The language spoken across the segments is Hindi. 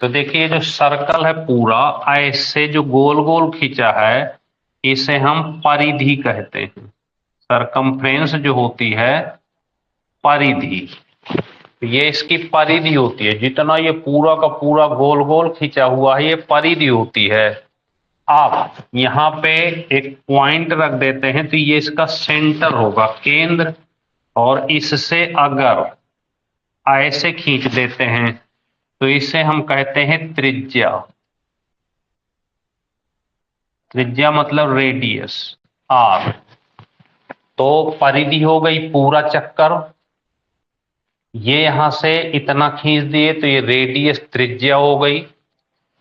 तो देखिए जो सर्कल है पूरा ऐसे जो गोल गोल खींचा है इसे हम परिधि कहते हैं। सरकमफ्रेंस जो होती है परिधि, ये इसकी परिधि होती है। जितना ये पूरा का पूरा गोल गोल खींचा हुआ है ये परिधि होती है। आप यहाँ पे एक पॉइंट रख देते हैं तो ये इसका सेंटर होगा, केंद्र। और इससे अगर ऐसे खींच देते हैं तो इसे हम कहते हैं त्रिज्या। त्रिज्या मतलब रेडियस, आर। तो परिधि हो गई पूरा चक्कर, ये यहां से इतना खींच दिए तो ये रेडियस त्रिज्या हो गई।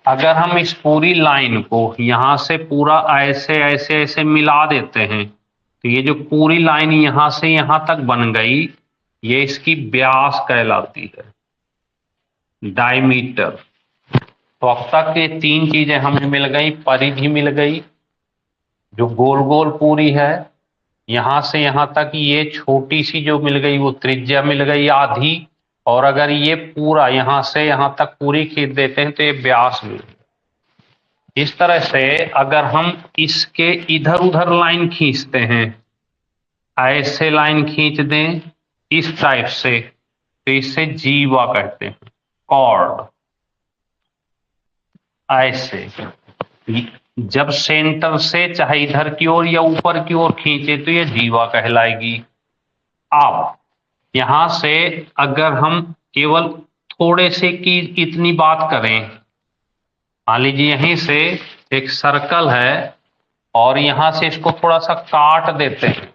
अगर हम इस पूरी लाइन को यहां से पूरा ऐसे ऐसे ऐसे मिला देते हैं तो ये जो पूरी लाइन यहां से यहां तक बन गई ये इसकी व्यास कहलाती है, डायमीटर। तो अब तक ये तीन चीजें हमें मिल गई। परिधि मिल गई जो गोल गोल पूरी है, यहां से यहां तक ये छोटी सी जो मिल गई वो त्रिज्या मिल गई आधी। और अगर ये पूरा यहां से यहां तक पूरी खींच देते हैं तो ये व्यास मिल गई। इस तरह से अगर हम इसके इधर उधर लाइन खींचते हैं, ऐसे लाइन खींच दें इस टाइप से, तो इसे जीवा कहते हैं, कॉर्ड। ऐसे जब सेंटर से चाहे इधर की ओर या ऊपर की ओर खींचे तो ये जीवा कहलाएगी। अब यहां से अगर हम केवल थोड़े से की इतनी बात करें, मान लीजिए यहीं से एक सर्कल है और यहां से इसको थोड़ा सा काट देते हैं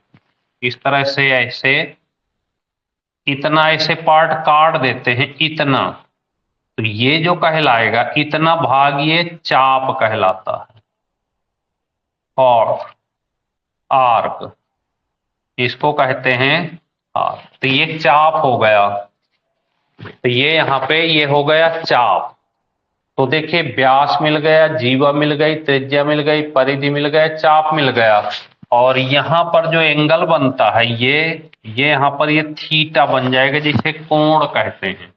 इस तरह से, ऐसे इतना ऐसे पार्ट काट देते हैं इतना, तो ये जो कहलाएगा इतना भाग ये चाप कहलाता है। और आर्क इसको कहते हैं आर्क। तो ये चाप हो गया, तो ये यहां पे ये हो गया चाप। तो देखिए व्यास मिल गया, जीवा मिल गई, त्रिज्या मिल गई, परिधि मिल गया, चाप मिल गया। और यहां पर जो एंगल बनता है ये यहां पर ये थीटा बन जाएगा जिसे कोण कहते हैं।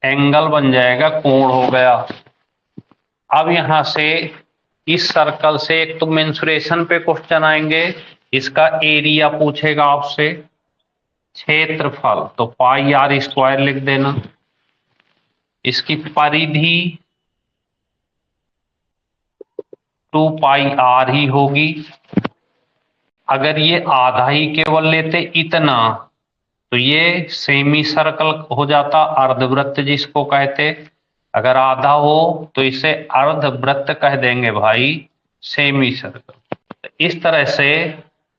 एंगल बन जाएगा, कोण हो गया। अब यहां से इस सर्कल से एक तो मेंसुरेशन पे क्वेश्चन आएंगे, इसका एरिया पूछेगा आपसे, क्षेत्रफल तो पाई आर स्क्वायर लिख देना। इसकी परिधि 2 पाई आर ही होगी। अगर ये आधा ही केवल लेते इतना तो ये सेमी सर्कल हो जाता, अर्धवृत्त जिसको कहते। अगर आधा हो तो इसे अर्धवृत्त कह देंगे भाई, सेमी सर्कल। इस तरह से।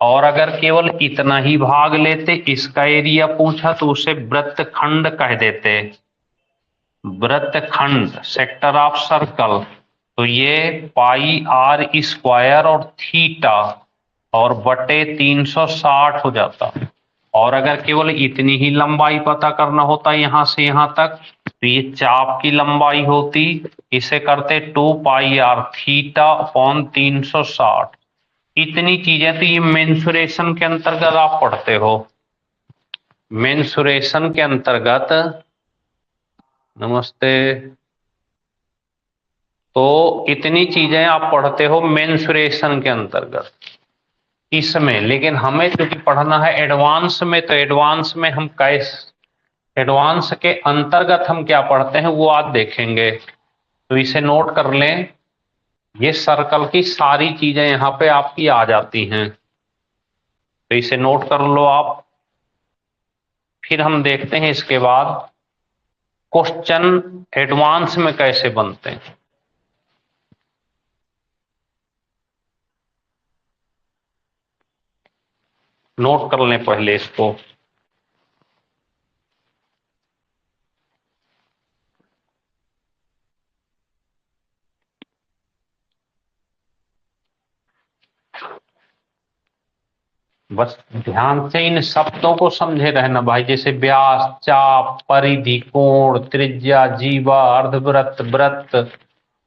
और अगर केवल इतना ही भाग लेते, इसका एरिया पूछा तो उसे वृत्तखंड कह देते। वृत्तखंड, सेक्टर ऑफ सर्कल। तो ये पाई आर स्क्वायर और थीटा और बटे 360 हो जाता। और अगर केवल इतनी ही लंबाई पता करना होता यहां से यहां तक तो ये चाप की लंबाई होती, इसे करते 2 पाई आर थीटा अपॉन 360। इतनी चीजें तो ये मेंसुरेशन के अंतर्गत आप पढ़ते हो। मेंसुरेशन के अंतर्गत, नमस्ते, तो इतनी चीजें आप पढ़ते हो मेंसुरेशन के अंतर्गत इसमें। लेकिन हमें क्योंकि पढ़ना है एडवांस में, तो एडवांस में हम कैसे, एडवांस के अंतर्गत हम क्या पढ़ते हैं वो आज देखेंगे। तो इसे नोट कर लें, ये सर्कल की सारी चीजें यहां पे आपकी आ जाती हैं, तो इसे नोट कर लो आप। फिर हम देखते हैं इसके बाद क्वेश्चन एडवांस में कैसे बनते हैं। नोट कर लें पहले इसको। बस ध्यान से इन शब्दों को समझे रहना भाई, जैसे व्यास, चाप, परिधि, कोण, त्रिज्या, जीवा, अर्धवृत्त, वृत्त,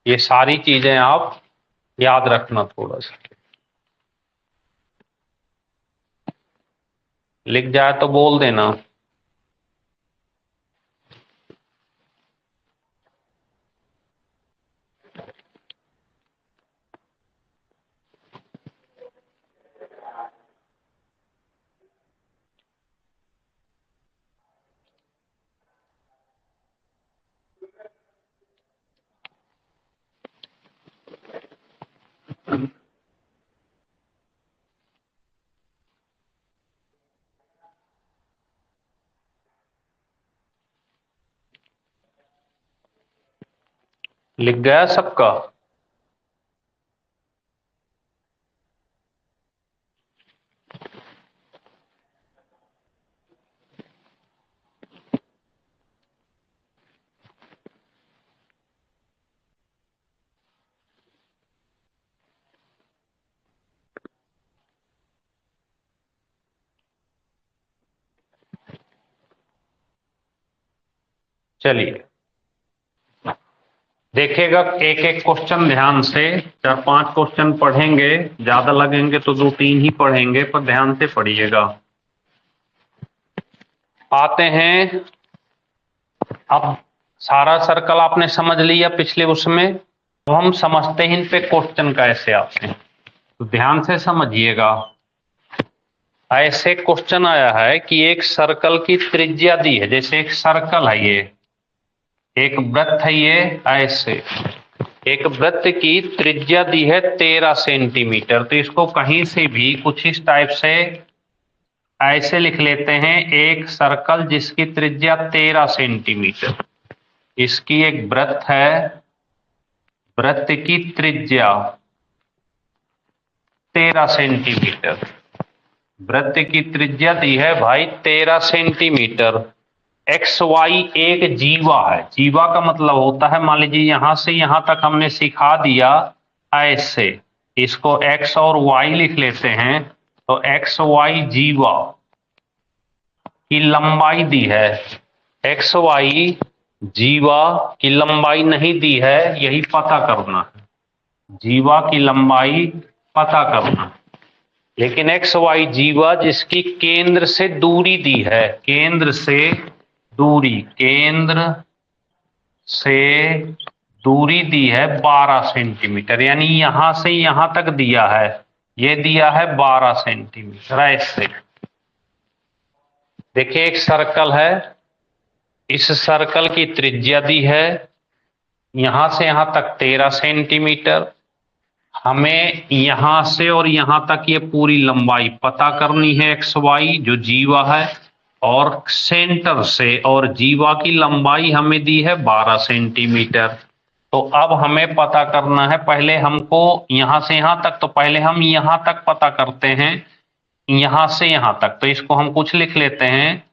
ये सारी चीजें आप याद रखना। थोड़ा सा लिख जाए तो बोल देना। लिख गया सबका? चलिए देखिएगा एक एक क्वेश्चन ध्यान से, 4-5 क्वेश्चन पढ़ेंगे, ज्यादा लगेंगे तो 2-3 ही पढ़ेंगे, पर ध्यान से पढ़िएगा। आते हैं, अब सारा सर्कल आपने समझ लिया पिछले उसमें, तो हम समझते हैं इन पे क्वेश्चन कैसे आते हैं, तो ध्यान से समझिएगा। ऐसे क्वेश्चन आया है कि एक सर्कल की त्रिज्या दी है, जैसे एक सर्कल है ये, एक वृत्त है ये, ऐसे एक वृत्त की त्रिज्या दी है 13 सेंटीमीटर। तो इसको कहीं से भी कुछ इस टाइप से ऐसे लिख लेते हैं, एक सर्कल जिसकी त्रिज्या 13 सेंटीमीटर, इसकी एक वृत्त है, वृत्त की त्रिज्या 13 सेंटीमीटर, वृत्त की त्रिज्या दी है भाई 13 सेंटीमीटर। एक्स वाई एक जीवा है, जीवा का मतलब होता है, मान लीजिए यहां से यहां तक हमने सिखा दिया ऐसे, इसको एक्स और वाई लिख लेते हैं, तो एक्स वाई जीवा की लंबाई दी है, एक्स वाई जीवा की लंबाई नहीं दी है, यही पता करना है, जीवा की लंबाई पता करना। लेकिन एक्स वाई जीवा जिसकी केंद्र से दूरी दी है, केंद्र से दूरी, केंद्र से दूरी दी है 12 सेंटीमीटर, यानी यहां से यहां तक दिया है, ये दिया है 12 सेंटीमीटर। ऐसे देखिए एक सर्कल है, इस सर्कल की त्रिज्या दी है यहां से यहां तक 13 सेंटीमीटर, हमें यहां से और यहां तक ये पूरी लंबाई पता करनी है, एक्स वाई जो जीवा है, और सेंटर से और जीवा की लंबाई हमें दी है 12 सेंटीमीटर। तो अब हमें पता करना है, पहले हमको यहां से यहां तक, तो पहले हम यहां तक पता करते हैं, यहां से यहां तक, तो इसको हम कुछ लिख लेते हैं,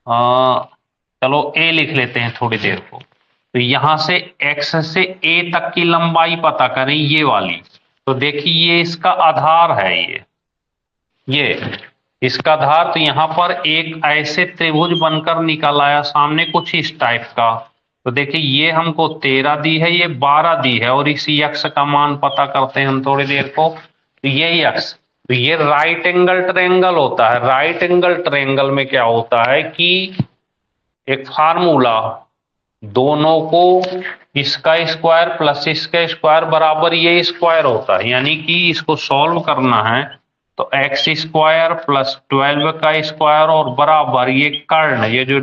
चलो ए लिख लेते हैं थोड़ी देर को। तो यहां से x से a तक की लंबाई पता करें, ये वाली, तो देखिए ये इसका आधार है, ये इसका आधार, तो यहां पर एक ऐसे त्रिभुज बनकर निकल आया सामने कुछ इस टाइप का। तो देखिए ये हमको 13 दी है, ये 12 दी है, और इसी यक्ष का मान पता करते हैं हम थोड़ी देर को। तो ये यक्ष, तो ये राइट एंगल ट्रायंगल होता है। राइट एंगल ट्रायंगल में क्या होता है कि एक फार्मूला, दोनों को इसका स्क्वायर प्लस इसका स्क्वायर बराबर ये स्क्वायर होता है, यानी कि इसको सॉल्व करना है तो एक्स स्क्वायर प्लस 12 का स्क्वायर और बराबर ये कर्ण, ये जो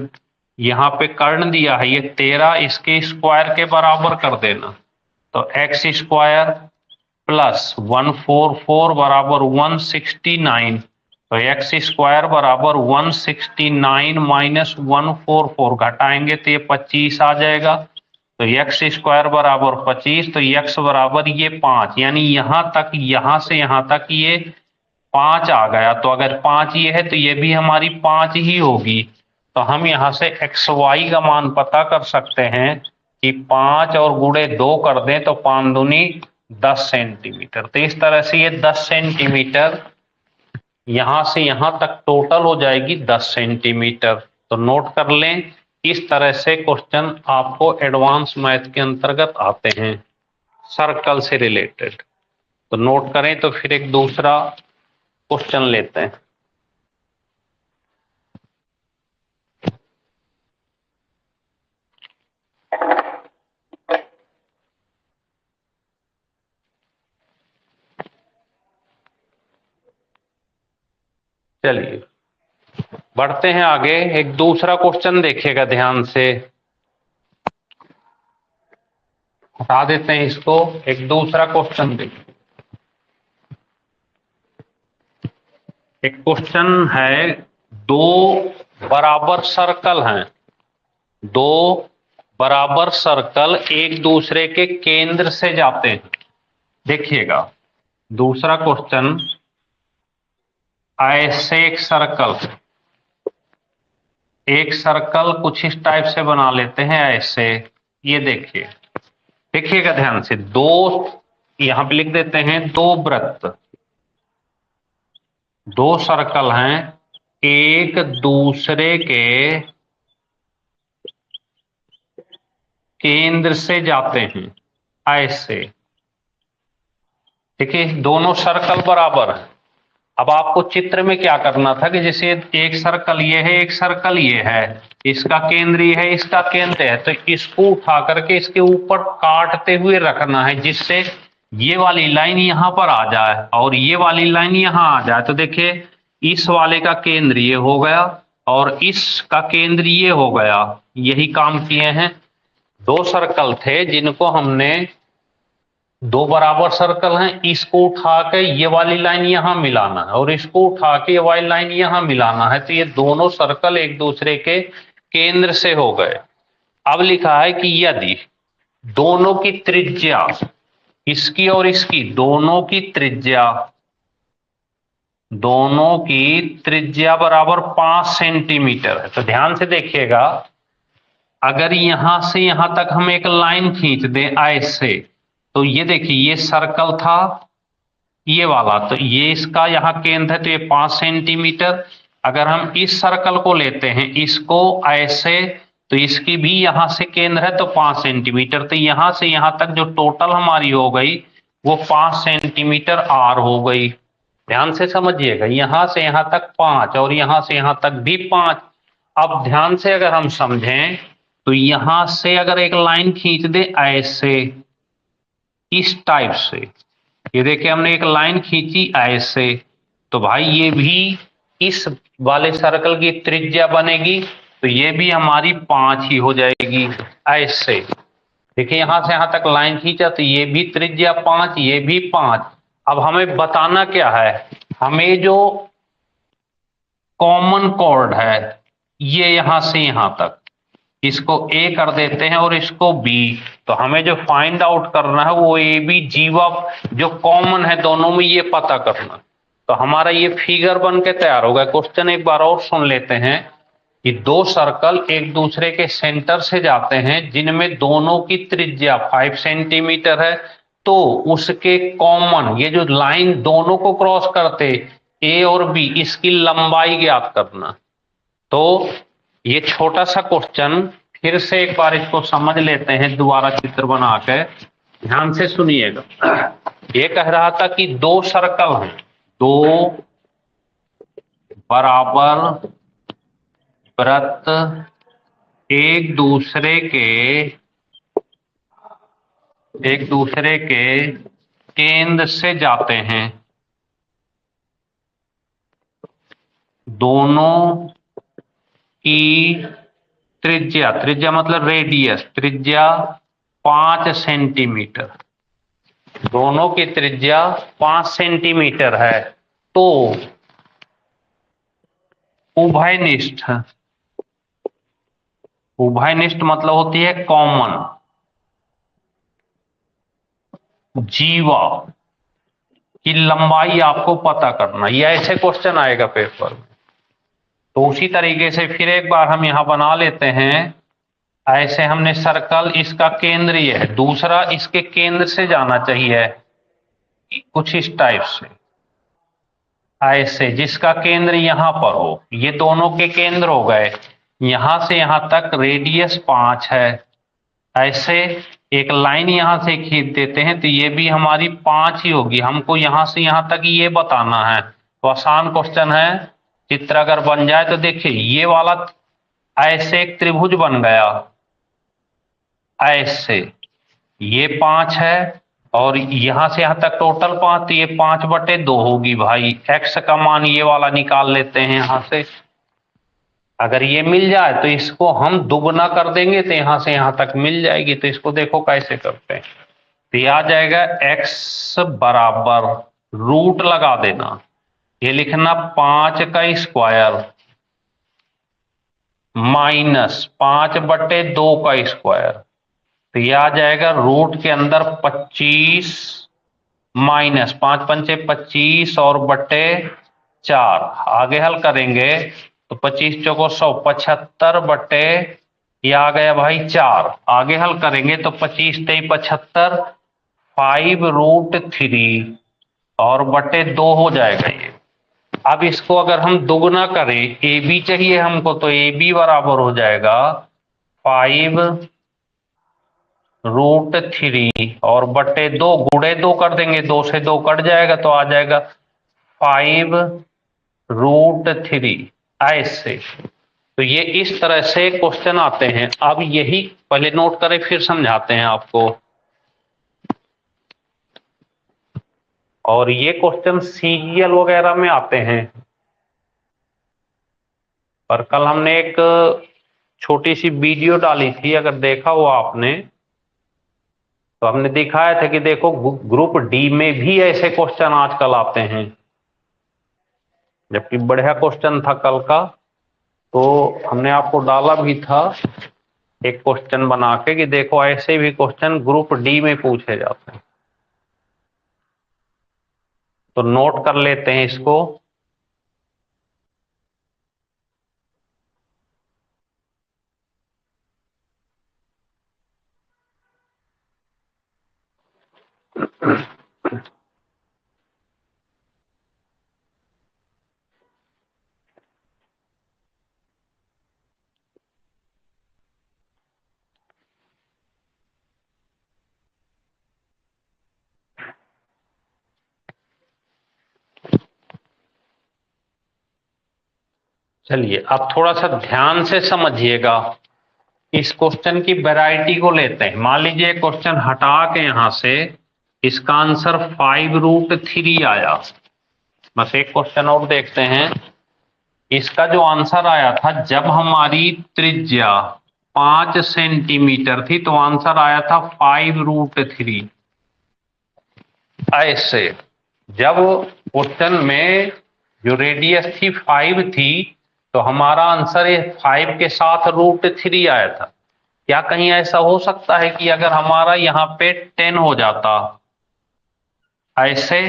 यहाँ पे कर्ण दिया है ये 13, इसके स्क्वायर के बराबर कर देना, तो एक्स स्क्वायर प्लस 144 बराबर 169, तो एक्स स्क्वायर बराबर 169 माइनस 144, घटाएंगे तो ये 25 आ जाएगा, तो एक्स स्क्वायर बराबर 25, तो एक्स बराबर ये 5, यानी यहां तक, यहां से यहां तक ये 5 आ गया। तो अगर 5 ये है तो ये भी हमारी 5 ही होगी, तो हम यहां से एक्स वाई का मान पता कर सकते हैं कि 5 और गुणे 2 कर दें तो 5 दूनी 10 सेंटीमीटर। तो इस तरह से ये 10 सेंटीमीटर यहां से यहां तक टोटल हो जाएगी 10 सेंटीमीटर। तो नोट कर लें, इस तरह से क्वेश्चन आपको एडवांस मैथ के अंतर्गत आते हैं सर्कल से रिलेटेड। तो नोट करें, तो फिर एक दूसरा क्वेश्चन लेते हैं। चलिए बढ़ते हैं आगे, एक दूसरा क्वेश्चन देखिएगा ध्यान से, हटा देते हैं इसको, एक दूसरा क्वेश्चन देखिए। एक क्वेश्चन है, दो बराबर सर्कल हैं, दो बराबर सर्कल एक दूसरे के केंद्र से जाते हैं। देखिएगा दूसरा क्वेश्चन, ऐसे एक सर्कल कुछ इस टाइप से बना लेते हैं ऐसे। ये देखिए, देखिएगा ध्यान से, दो यहां पे लिख देते हैं, दो वृत्त, दो सर्कल हैं, एक दूसरे के केंद्र से जाते हैं ऐसे। देखिए दोनों सर्कल बराबर है। अब आपको चित्र में क्या करना था कि जैसे एक सर्कल ये है, एक सर्कल ये है, इसका केंद्र ये है, इसका केंद्र है, तो इसको उठा करके इसके ऊपर काटते हुए रखना है, जिससे ये वाली लाइन यहां पर आ जाए और ये वाली लाइन यहां आ जाए। तो देखिए इस वाले का केंद्र ये हो गया और इसका केंद्र ये हो गया। यही काम किए हैं। दो सर्कल थे जिनको हमने, दो बराबर सर्कल हैं, इसको उठा के ये वाली लाइन यहां मिलाना है और इसको उठा के ये वाली लाइन यहां मिलाना है, तो ये दोनों सर्कल एक दूसरे के केंद्र से हो गए। अब लिखा है कि यदि दोनों की त्रिज्या, इसकी और इसकी, दोनों की त्रिज्या बराबर 5 सेंटीमीटर है। तो ध्यान से देखिएगा, अगर यहां से यहां तक हम एक लाइन खींच दें ऐसे, तो ये देखिए ये सर्कल था ये वाला, तो ये इसका यहाँ केंद्र है, तो ये 5 सेंटीमीटर। अगर हम इस सर्कल को लेते हैं इसको ऐसे, तो इसकी भी यहां से केंद्र है तो 5 सेंटीमीटर। तो यहां से यहां तक जो टोटल हमारी हो गई वो 5 सेंटीमीटर आर हो गई। ध्यान से समझिएगा, यहां से यहां तक 5 और यहां से यहां तक भी 5। अब ध्यान से अगर हम समझें तो यहां से अगर एक लाइन खींच दे ऐसे, इस टाइप से, ये देखिए हमने एक लाइन खींची ऐसे, तो भाई ये भी इस वाले सर्कल की त्रिज्या बनेगी, तो ये भी हमारी 5 ही हो जाएगी ऐसे। देखिए यहां से यहां तक लाइन खींचा तो ये भी त्रिज्या 5, ये भी 5। अब हमें बताना क्या है, हमें जो कॉमन कॉर्ड है ये यहां से यहां तक, इसको ए कर देते हैं और इसको बी। तो हमें जो फाइंड आउट करना है वो ए बी जीवा जो कॉमन है दोनों में, ये पता करना। तो हमारा ये फिगर बन के तैयार होगा। क्वेश्चन एक बार और सुन लेते हैं कि दो सर्कल एक दूसरे के सेंटर से जाते हैं जिनमें दोनों की त्रिज्या 5 सेंटीमीटर है, तो उसके कॉमन, ये जो लाइन दोनों को क्रॉस करते ए और बी, इसकी लंबाई ज्ञात करना। तो ये छोटा सा क्वेश्चन फिर से एक बार इसको समझ लेते हैं दोबारा चित्र बना के, ध्यान से सुनिएगा। ये कह रहा था कि दो सर्कल हैं, दो बराबर वृत्त एक दूसरे के केंद्र से जाते हैं, दोनों की त्रिज्या मतलब रेडियस, त्रिज्या 5 सेंटीमीटर, दोनों की त्रिज्या 5 सेंटीमीटर है। तो उभयनिष्ठ, उभयनिष्ठ मतलब होती है कॉमन, जीवा की लंबाई आपको पता करना। ये ऐसे क्वेश्चन आएगा पेपर में। तो उसी तरीके से फिर एक बार हम यहां बना लेते हैं, ऐसे हमने सर्कल, इसका केंद्र ये है, दूसरा इसके केंद्र से जाना चाहिए कुछ इस टाइप से ऐसे, जिसका केंद्र यहां पर हो, ये दोनों के केंद्र हो गए। यहां से यहां तक रेडियस 5 है, ऐसे एक लाइन यहां से खींच देते हैं तो ये भी हमारी 5 ही होगी। हमको यहां से यहां तक ये बताना है, तो आसान क्वेश्चन है। चित्र अगर बन जाए तो देखिए ये वाला ऐसे एक त्रिभुज बन गया ऐसे, ये 5 है और यहां से यहां तक टोटल 5, तो ये 5/2 होगी भाई। एक्स का मान ये वाला निकाल लेते हैं यहां से, अगर ये मिल जाए तो इसको हम दुगना कर देंगे तो यहां से यहां तक मिल जाएगी। तो इसको देखो कैसे करते हैं, तो ये आ जाएगा x बराबर रूट लगा देना, ये लिखना 5 का स्क्वायर माइनस 5/2 का स्क्वायर, तो यह आ जाएगा रूट के अंदर 25 माइनस 5×5 = 25 और बटे 4। आगे हल करेंगे तो 25 चौको 100, 75/, ये आ गया भाई 4। आगे हल करेंगे तो 25×3 = 75, 5√3 और बटे 2 हो जाएगा ये। अब इसको अगर हम दुगना करें, ए बी चाहिए हमको, तो ए बी बराबर हो जाएगा 5√3 और बटे 2, गुणे 2 कर देंगे, 2 से 2 कट जाएगा तो आ जाएगा 5√3। ऐसे तो ये इस तरह से क्वेश्चन आते हैं। अब यही पहले नोट करें फिर समझाते हैं आपको। और ये क्वेश्चन सीजीएल वगैरह में आते हैं। पर कल हमने एक छोटी सी वीडियो डाली थी, अगर देखा हो आपने तो हमने दिखाया था कि देखो ग्रुप डी में भी ऐसे क्वेश्चन आजकल आते हैं, जबकि बढ़िया क्वेश्चन था कल का। तो हमने आपको डाला भी था एक क्वेश्चन बना के कि देखो ऐसे भी क्वेश्चन ग्रुप डी में पूछे जाते हैं, तो नोट कर लेते हैं इसको। चलिए अब थोड़ा सा ध्यान से समझिएगा। इस क्वेश्चन की वैरायटी को लेते हैं। मान लीजिए क्वेश्चन हटा के यहां से इसका आंसर 5√3 आया। बस एक क्वेश्चन और देखते हैं। इसका जो आंसर आया था, जब हमारी त्रिज्या 5 सेंटीमीटर थी तो आंसर आया था 5√3। ऐसे जब क्वेश्चन में जो रेडियस थी 5 थी तो हमारा आंसर ये 5 के साथ √3 आया था। क्या कहीं ऐसा हो सकता है कि अगर हमारा यहाँ पे 10 हो जाता ऐसे,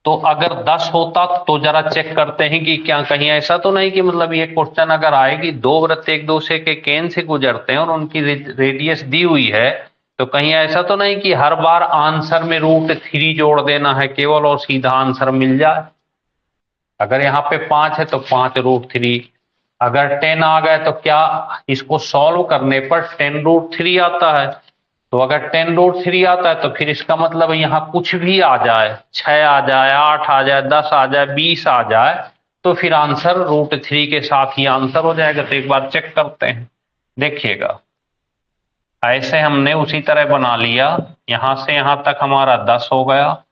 तो अगर 10 होता तो जरा चेक करते हैं कि क्या कहीं ऐसा तो नहीं कि मतलब ये क्वेश्चन अगर आएगी, दो वृत्त एक दूसरे के केंद्र से गुजरते हैं और उनकी रेडियस दी हुई है, तो कहीं ऐसा तो नहीं कि हर बार आंसर में √3 जोड़ देना है केवल और सीधा आंसर मिल जाए। अगर यहाँ पे 5 है तो 5√3, अगर 10 आ गए तो क्या इसको सॉल्व करने पर 10√3 आता है। तो अगर 10√3 आता है तो फिर इसका मतलब यहाँ कुछ भी आ जाए, 6 आ जाए, 8 आ जाए, 10 आ जाए, 20 आ जाए, तो फिर आंसर √3 के साथ ही आंसर हो जाएगा। तो एक बार चेक करते हैं, देखिएगा। ऐसे हमने उसी तरह बना लिया। यहां से यहां तक हमारा 10 हो गया,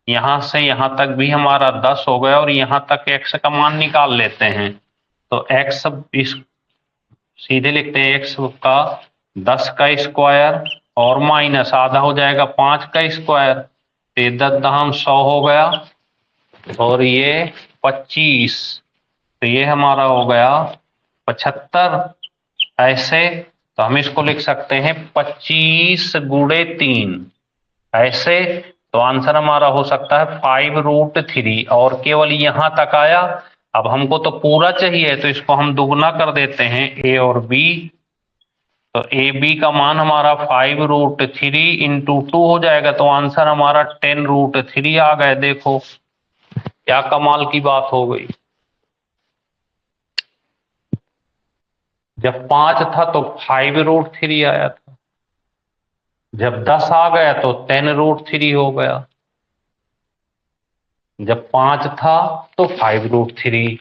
यहां से यहां तक भी हमारा 10 हो गया, और यहां तक x का मान निकाल लेते हैं। तो x इस सीधे लिखते हैं, x का 10 का स्क्वायर और माइनस आधा हो जाएगा 5 का स्क्वायर, तो ये 10×100 हो गया, और ये 25, तो ये हमारा हो गया 75। ऐसे तो हम इसको लिख सकते हैं 25×3। ऐसे तो आंसर हमारा हो सकता है 5√3, और केवल यहां तक आया। अब हमको तो पूरा चाहिए तो इसको हम दुगना कर देते हैं, ए और बी। तो ए बी का मान हमारा 5√3 × 2 हो जाएगा, तो आंसर हमारा 10√3 आ गए। देखो क्या कमाल की बात हो गई। जब 5 था तो 5√3 आया था, जब 10 आ गया तो 10√3 हो गया, जब 5 था तो 5√3,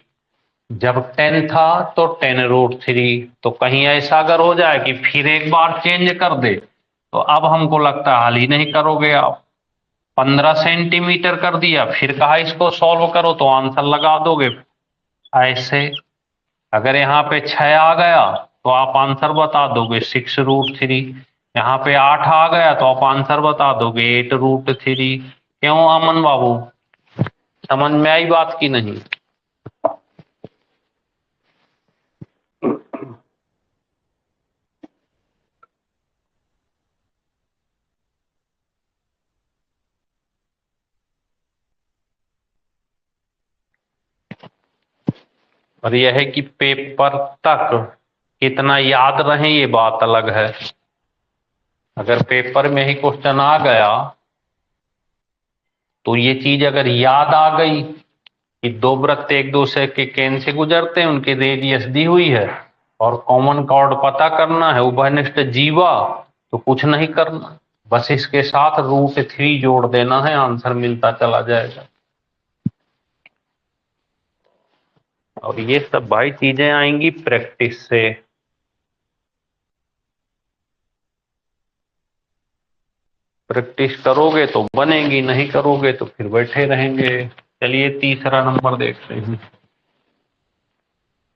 जब 10 था तो 10√3। तो कहीं ऐसा अगर हो जाए कि फिर एक बार चेंज कर दे, तो अब हमको लगता है हल ही नहीं करोगे आप। 15 सेंटीमीटर कर दिया, फिर कहा इसको सॉल्व करो, तो आंसर लगा दोगे। ऐसे अगर यहाँ पे 6 आ गया तो आप आंसर बता दोगे 6√3। यहाँ पे 8 आ गया तो आप आंसर बता दोगे 8√3। क्यों अमन बाबू, समझ में आई बात की नहीं? और यह है कि पेपर तक कितना याद रहे ये बात अलग है। अगर पेपर में ही क्वेश्चन आ गया तो ये चीज अगर याद आ गई कि दो वृत्त एक दूसरे के केंद्र से गुजरते हैं, उनकी रेडियस दी हुई है और कॉमन कॉर्ड पता करना है, उभयनिष्ठ जीवा, तो कुछ नहीं करना, बस इसके साथ √3 जोड़ देना है, आंसर मिलता चला जाएगा। और ये सब भाई चीजें आएंगी प्रैक्टिस से। प्रैक्टिस करोगे तो बनेगी, नहीं करोगे तो फिर बैठे रहेंगे। चलिए तीसरा नंबर देखते हैं।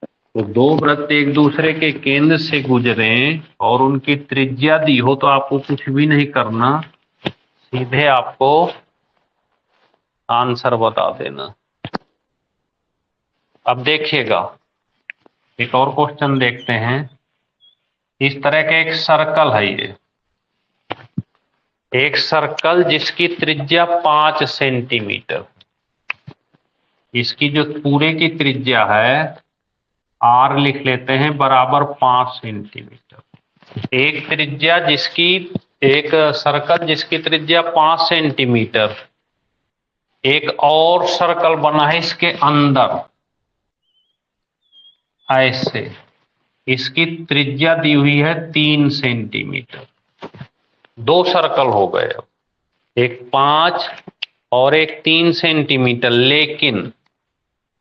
तो दो वृत्त एक दूसरे के केंद्र से गुजरे और उनकी त्रिज्या दी हो तो आपको कुछ भी नहीं करना, सीधे आपको आंसर बता देना। अब देखिएगा एक और क्वेश्चन देखते हैं। इस तरह का एक सर्कल है, ये एक सर्कल जिसकी त्रिज्या 5 सेंटीमीटर, इसकी जो पूरे की त्रिज्या है r लिख लेते हैं बराबर 5 सेंटीमीटर। एक त्रिज्या जिसकी, एक सर्कल जिसकी त्रिज्या 5 सेंटीमीटर, एक और सर्कल बना है इसके अंदर ऐसे, इसकी त्रिज्या दी हुई है 3 सेंटीमीटर। दो सर्कल हो गए, अब एक 5 और एक 3 सेंटीमीटर, लेकिन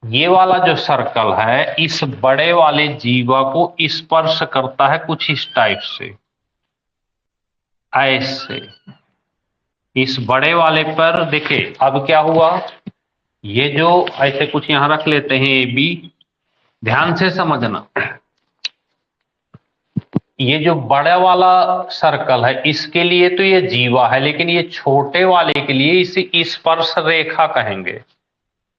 ये वाला जो सर्कल है इस बड़े वाले जीवा को स्पर्श करता है कुछ इस टाइप से, ऐसे। इस बड़े वाले पर देखिए अब क्या हुआ, ये जो ऐसे कुछ यहां रख लेते हैं ए बी, ध्यान से समझना। ये जो बड़ा वाला सर्कल है इसके लिए तो ये जीवा है, लेकिन ये छोटे वाले के लिए इसे स्पर्श रेखा कहेंगे,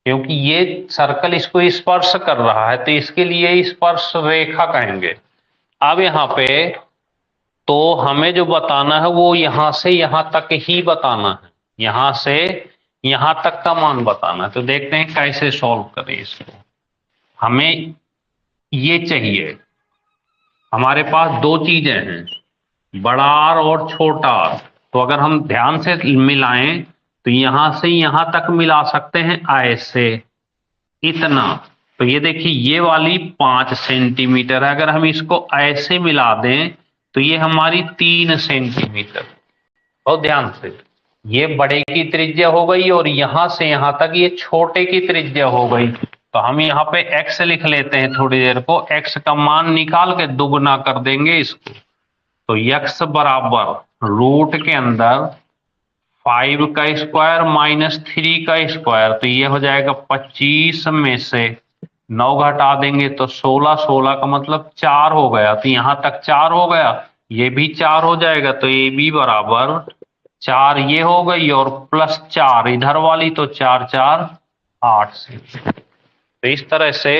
क्योंकि ये सर्कल इसको स्पर्श कर रहा है तो इसके लिए स्पर्श रेखा कहेंगे। अब यहाँ पे तो हमें जो बताना है वो यहां से यहां तक ही बताना है, यहां से यहां तक का मान बताना है। तो देखते हैं कैसे सॉल्व करें इसको। हमें ये चाहिए, हमारे पास दो चीजें हैं, बड़ा आर और छोटा आर। तो अगर हम ध्यान से मिलाएं तो यहां से यहां तक मिला सकते हैं ऐसे, इतना। तो ये देखिए ये वाली 5 सेंटीमीटर है, अगर हम इसको ऐसे मिला दें तो ये हमारी 3 सेंटीमीटर। बहुत ध्यान से, ये बड़े की त्रिज्या हो गई और यहां से यहां तक ये छोटे की त्रिज्या हो गई। तो हम यहाँ पे x लिख लेते हैं, थोड़ी देर को x का मान निकाल के दुगना कर देंगे इसको। तो x बराबर रूट के अंदर 5 का स्क्वायर माइनस 3 का स्क्वायर, तो ये हो जाएगा 25 में से 9 घटा देंगे तो 16, 16 का मतलब 4 हो गया, तो यहां तक 4 हो गया, ये भी 4 हो जाएगा। तो ए बी बराबर 4 ये हो गई और प्लस 4 इधर वाली, तो 4 4 8 से। तो इस तरह से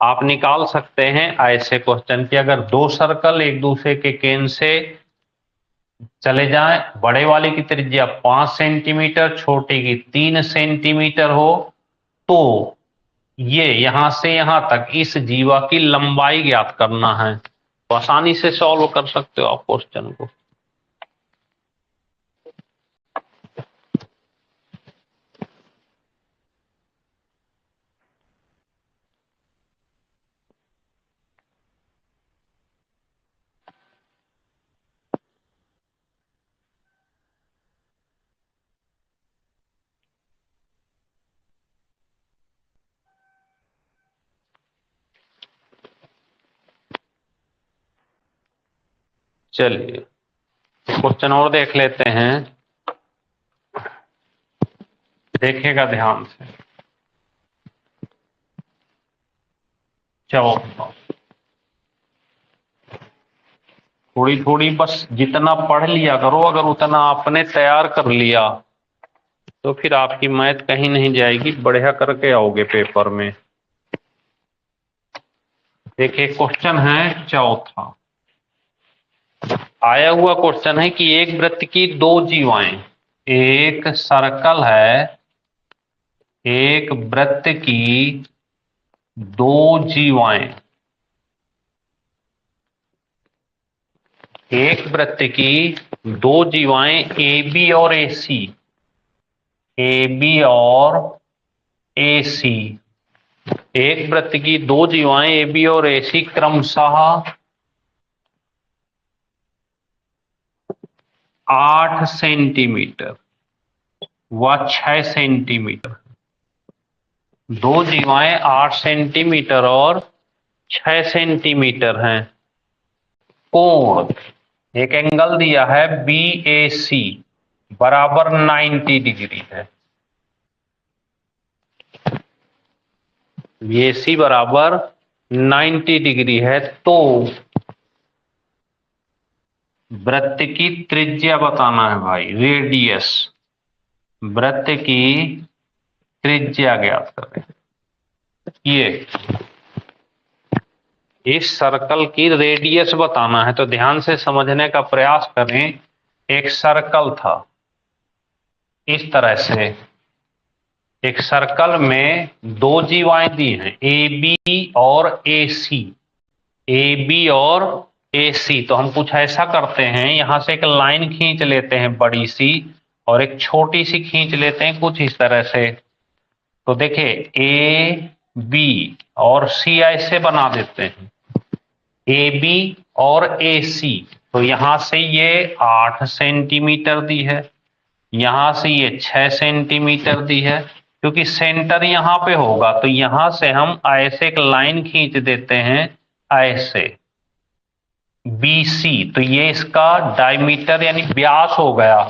आप निकाल सकते हैं ऐसे क्वेश्चन कि अगर दो सर्कल एक दूसरे के केंद्र से चले जाएं, बड़े वाले की त्रिज्या 5 सेंटीमीटर, छोटे की 3 सेंटीमीटर हो, तो ये यहां से यहां तक इस जीवा की लंबाई ज्ञात करना है। तो आसानी से सॉल्व कर सकते हो आप क्वेश्चन को। चलिए क्वेश्चन और देख लेते हैं, देखिएगा ध्यान से। चलो थोड़ी थोड़ी बस जितना पढ़ लिया करो, अगर उतना आपने तैयार कर लिया तो फिर आपकी मैथ कहीं नहीं जाएगी, बढ़िया करके आओगे पेपर में। देखिए क्वेश्चन है चौथा, आया हुआ क्वेश्चन है कि एक वृत्त की दो जीवाएं, एक सर्कल है, एक वृत्त की दो जीवाएं एक वृत्त की दो जीवाएं ए बी और ए सी, ए बी और ए सी, एक वृत्त की दो जीवाएं ए बी और ए सी क्रमशः 8 सेंटीमीटर व 6 सेंटीमीटर, दो जीवाएं 8 सेंटीमीटर और 6 सेंटीमीटर हैं। कोण, एक एंगल दिया है बी ए सी बराबर 90 डिग्री है, बी सी बराबर 90 डिग्री है। तो वृत्त की त्रिज्या बताना है भाई, रेडियस, वृत्त की त्रिज्या ज्ञात करें। ये इस सर्कल की रेडियस बताना है, तो ध्यान से समझने का प्रयास करें। एक सर्कल था इस तरह से, एक सर्कल में दो जीवाएं दी हैं ए बी और ए सी, ए बी और ए सी। तो हम कुछ ऐसा करते हैं, यहां से एक लाइन खींच लेते हैं बड़ी सी और एक छोटी सी खींच लेते हैं कुछ इस तरह से। तो देखिए ए बी और सी ऐसे बना देते हैं, ए बी और ए सी। तो यहां से ये 8 सेंटीमीटर दी है, यहां से ये 6 सेंटीमीटर दी है, क्योंकि सेंटर यहां पे होगा तो यहां से हम ऐसे एक लाइन खींच देते हैं ऐसे बी सी। तो ये इसका डायमीटर यानी व्यास हो गया,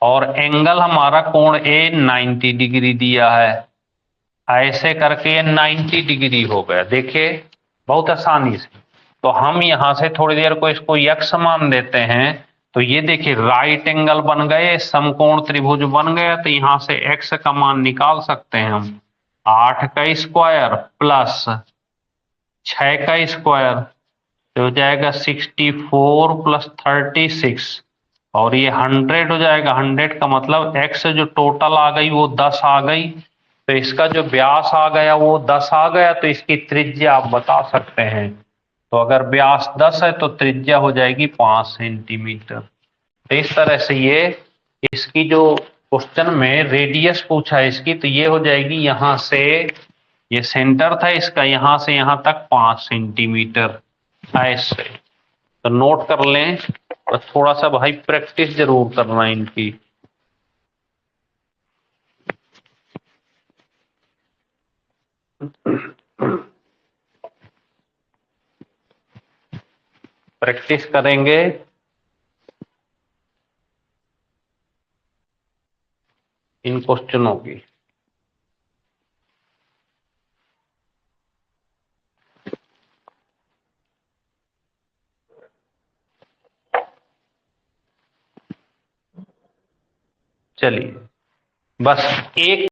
और एंगल हमारा कोण ए 90 डिग्री दिया है, ऐसे करके ये 90 डिग्री हो गया। देखिए बहुत आसानी से। तो हम यहां से थोड़ी देर को इसको यक्स मान देते हैं, तो ये देखिए राइट एंगल बन गए, समकोण त्रिभुज बन गया। तो यहां से एक्स का मान निकाल सकते हैं हम, 8 का स्क्वायर प्लस 6 का स्क्वायर, तो हो जाएगा 64 प्लस 36, और ये 100 हो जाएगा। 100 का मतलब एक्स जो टोटल आ गई वो 10 आ गई, तो इसका जो व्यास आ गया वो 10 आ गया। तो इसकी त्रिज्या आप बता सकते हैं। तो अगर व्यास 10 है तो त्रिज्या हो जाएगी 5 सेंटीमीटर। तो इस तरह से ये इसकी जो क्वेश्चन में रेडियस पूछा है इसकी, तो ये हो जाएगी यहां से, ये सेंटर था इसका, यहां से यहां तक 5 सेंटीमीटर ऐसे। तो नोट कर लें, बस थोड़ा सा भाई प्रैक्टिस जरूर करना है इनकी। प्रैक्टिस करेंगे इन क्वेश्चनों की। चलिए बस एक